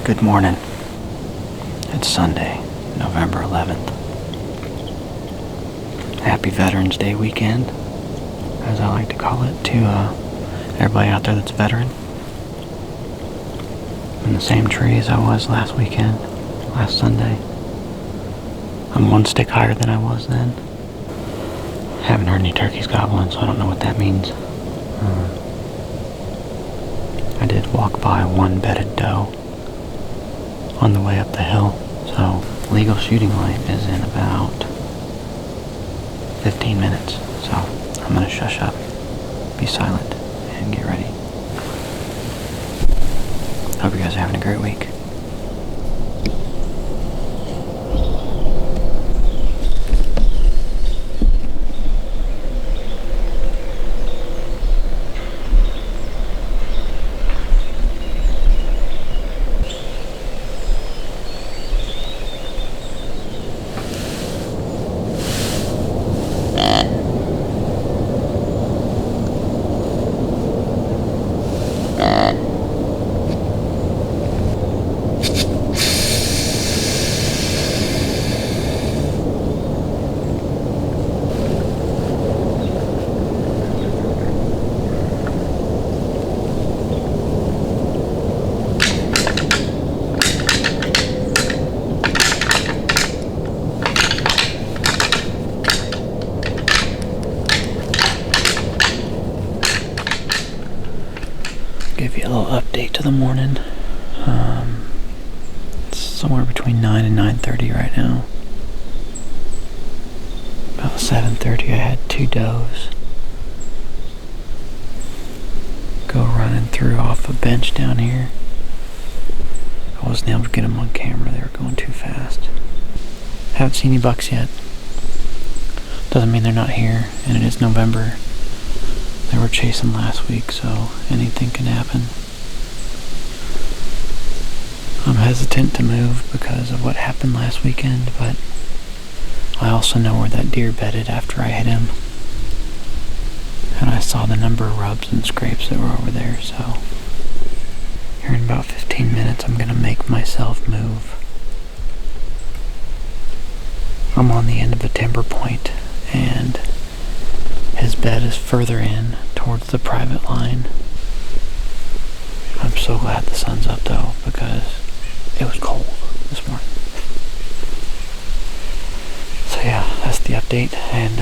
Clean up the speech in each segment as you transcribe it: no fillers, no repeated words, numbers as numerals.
Good morning. It's Sunday, November 11th. Happy Veterans Day weekend, as I like to call it, to everybody out there that's a veteran. I'm in the same tree as I was last Sunday. I'm one stick higher than I was then. Haven't heard any turkeys gobbling, so I don't know what that means. I did walk by one bedded doe on the way up the hill, so legal shooting light is in about 15 minutes. So I'm gonna shush up, be silent, and get ready. Hope you guys are having a great week. Give you a little update to the morning. It's somewhere between 9 and 9:30 right now. About 7:30 I had 2 does go running through off a bench down here. I wasn't able to get them on camera, they were going too fast. Haven't seen any bucks yet. Doesn't mean they're not here, and it is November. They were chasing last week, so anything can happen. I'm hesitant to move because of what happened last weekend, but I also know where that deer bedded after I hit him. And I saw the number of rubs and scrapes that were over there, so here in about 15 minutes I'm gonna make myself move. I'm on the end of a timber point, and his bed is further in towards the private line. I'm so glad the sun's up though, because it was cold this morning. So yeah, that's the update, and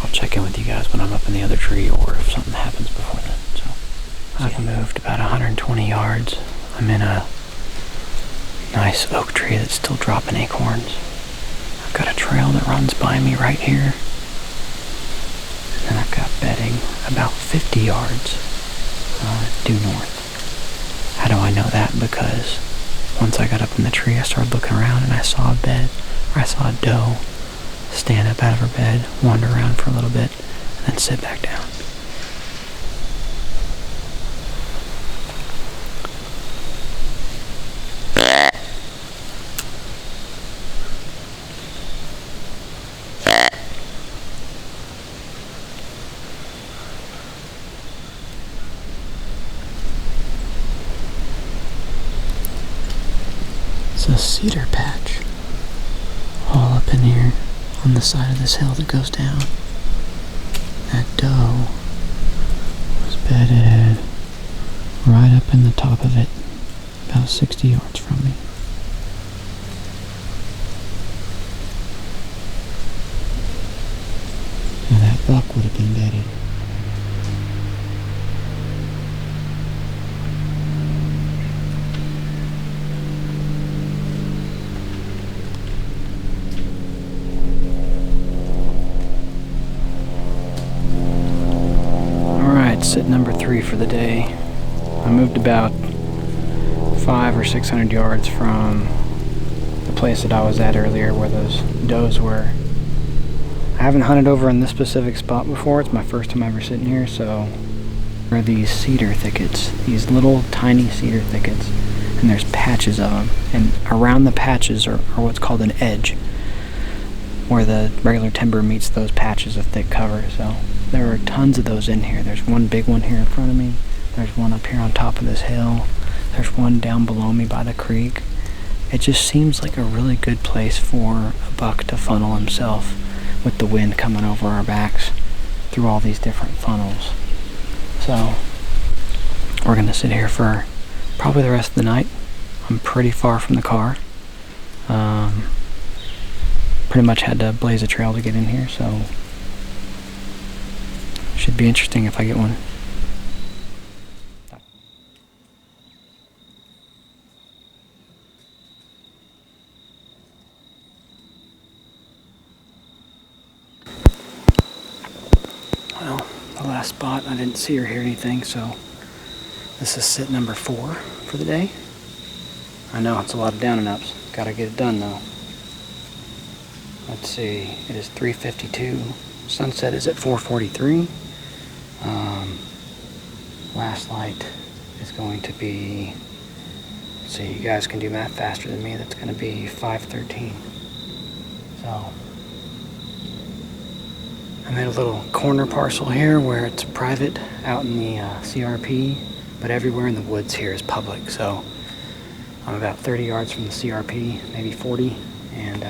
I'll check in with you guys when I'm up in the other tree or if something happens before then. So I've moved about 120 yards. I'm in a nice oak tree that's still dropping acorns. I've got a trail that runs by me right here. And I've got bedding about 50 yards due north. How do I know that? Because once I got up in the tree, I started looking around and I saw a doe stand up out of her bed, wander around for a little bit, and then sit back down. It's a cedar patch all up in here on the side of this hill that goes down. That doe was bedded right up in the top of it, about 60 yards from me. Now that buck would have been bedded. Sit number 3 for the day. I moved about 500 or 600 yards from the place that I was at earlier where those does were. I haven't hunted over in this specific spot before. It's my first time ever sitting here, so there are these cedar thickets, these little tiny cedar thickets, and there's patches of them, and around the patches are what's called an edge, where the regular timber meets those patches of thick cover. So there are tons of those in here. There's one big one here in front of me. There's one up here on top of this hill. There's one down below me by the creek. It just seems like a really good place for a buck to funnel himself with the wind coming over our backs through all these different funnels. So we're gonna sit here for probably the rest of the night. I'm pretty far from the car. Pretty much had to blaze a trail to get in here, so should be interesting if I get one. Well, the last spot, I didn't see or hear anything, so this is sit number 4 for the day. I know it's a lot of down and ups. Gotta get it done though. Let's see, it is 3:52. Sunset is at 4:43. Last light is going to be, let's see, you guys can do math faster than me. That's gonna be 5:13. So I'm at a little corner parcel here where it's private out in the CRP, but everywhere in the woods here is public. So I'm about 30 yards from the CRP, maybe 40, and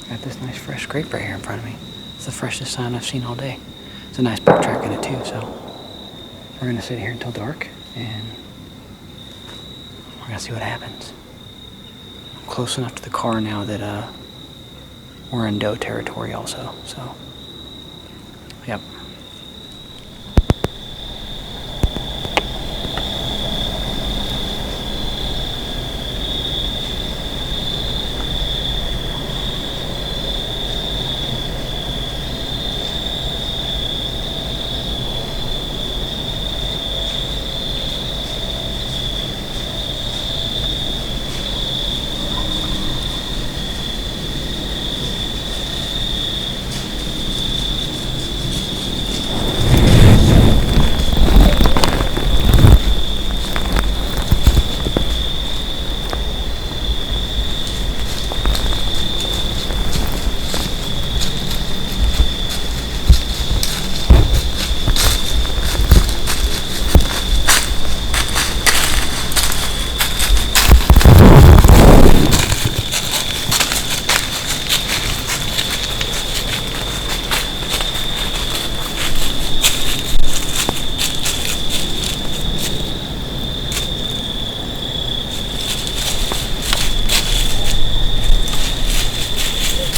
got this nice fresh scrape right here in front of me. It's the freshest sign I've seen all day. It's a nice brook track in it too, so we're gonna sit here until dark and we're gonna see what happens. I'm close enough to the car now that we're in doe territory also, so yep.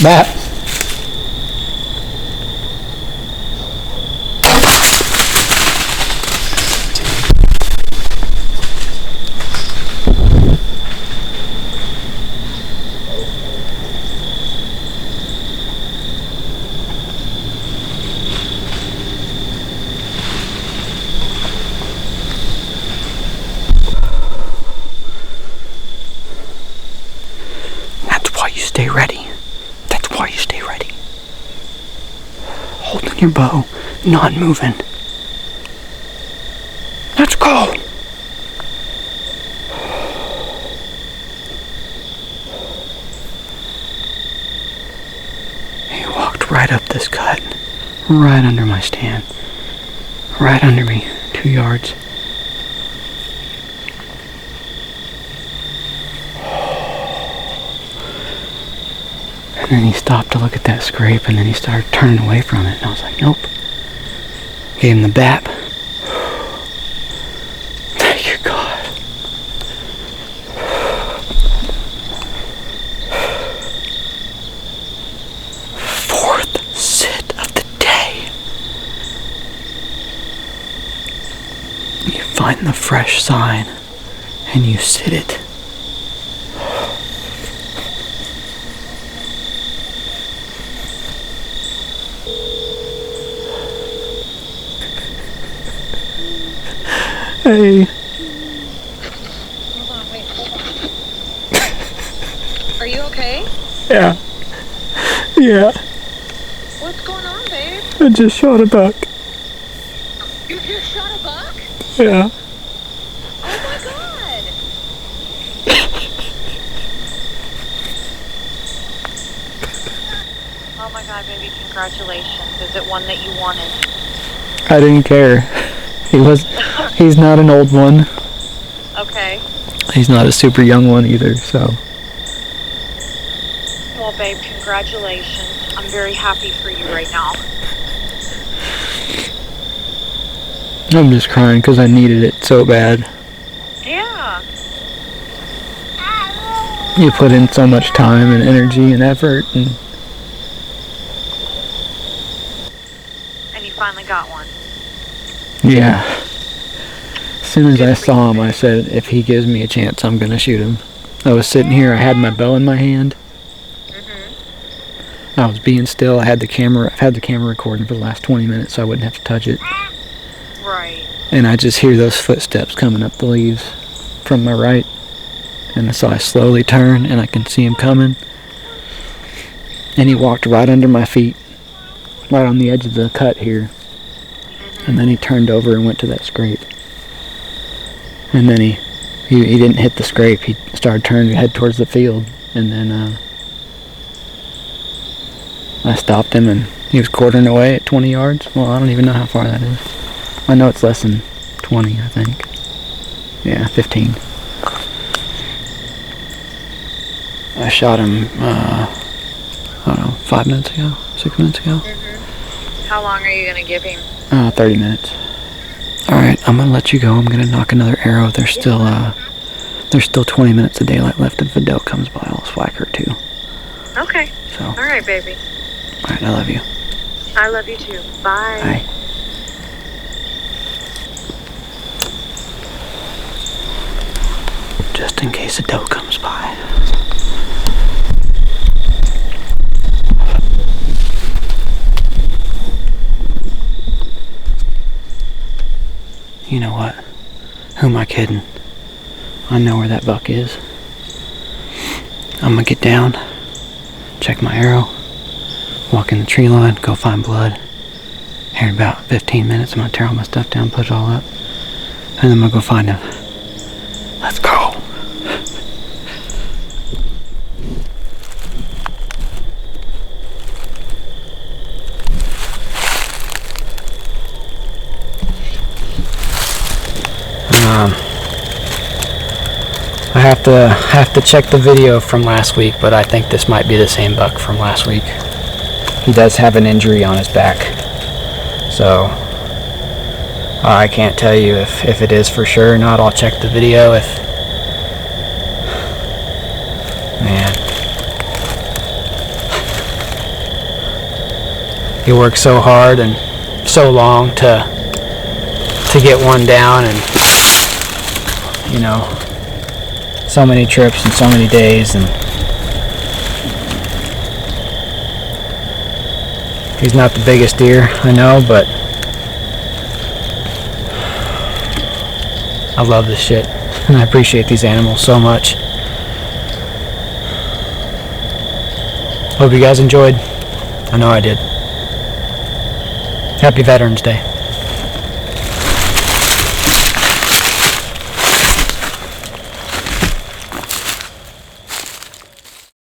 Matt. That's why you stay ready. Why you stay ready. Holding your bow, not moving. Let's go! He walked right up this cut, right under my stand, right under me, 2 yards. And then he stopped to look at that scrape, and then he started turning away from it, and I was like, nope. Gave him the bap. Thank you, God. Fourth sit of the day. You find the fresh sign, and you sit it. Hey. Hold on, wait, hold on. Are you okay? Yeah. Yeah. What's going on, babe? I just shot a buck. You just shot a buck? Yeah. Oh my God! Oh my God, baby, congratulations. Is it one that you wanted? I didn't care. He's not an old one. Okay. he's not a super young one either, so. Well, babe, congratulations. I'm very happy for you right now. I'm just crying because I needed it so bad. Yeah. You put in so much time and energy and effort, and you finally got one. yeah. As soon as I saw him, I said, if he gives me a chance, I'm going to shoot him. I was sitting here, I had my bow in my hand. I was being still. I've had the camera recording for the last 20 minutes so I wouldn't have to touch it. Right. And I just hear those footsteps coming up the leaves from my right. And so I slowly turn and I can see him coming. And he walked right under my feet, right on the edge of the cut here. And then he turned over and went to that scrape. And then he didn't hit the scrape. He started turning to head towards the field. And then I stopped him and he was quartering away at 20 yards. Well, I don't even know how far that is. I know it's less than 20, I think. Yeah, 15. I shot him, I don't know, 5 minutes ago, 6 minutes ago. How long are you going to give him? 30 minutes. Alright, I'm going to let you go. I'm going to knock another arrow. There's still 20 minutes of daylight left. If a doe comes by, I'll swag her too. Okay. So. Alright, baby. Alright, I love you. I love you too. Bye. Bye. Just in case a doe comes by. You know what? Who am I kidding? I know where that buck is. I'm gonna get down, check my arrow, walk in the tree line, go find blood. Here in about 15 minutes, I'm gonna tear all my stuff down, put it all up, and then I'm gonna go find him. Let's go. I have to check the video from last week, but I think this might be the same buck from last week. He does have an injury on his back, so I can't tell you if it is for sure or not. I'll check the video. Man, he worked so hard and so long to get one down, and you know, so many trips and so many days, and he's not the biggest deer, I know, but I love this shit and I appreciate these animals so much. Hope you guys enjoyed. I know I did. Happy Veterans Day.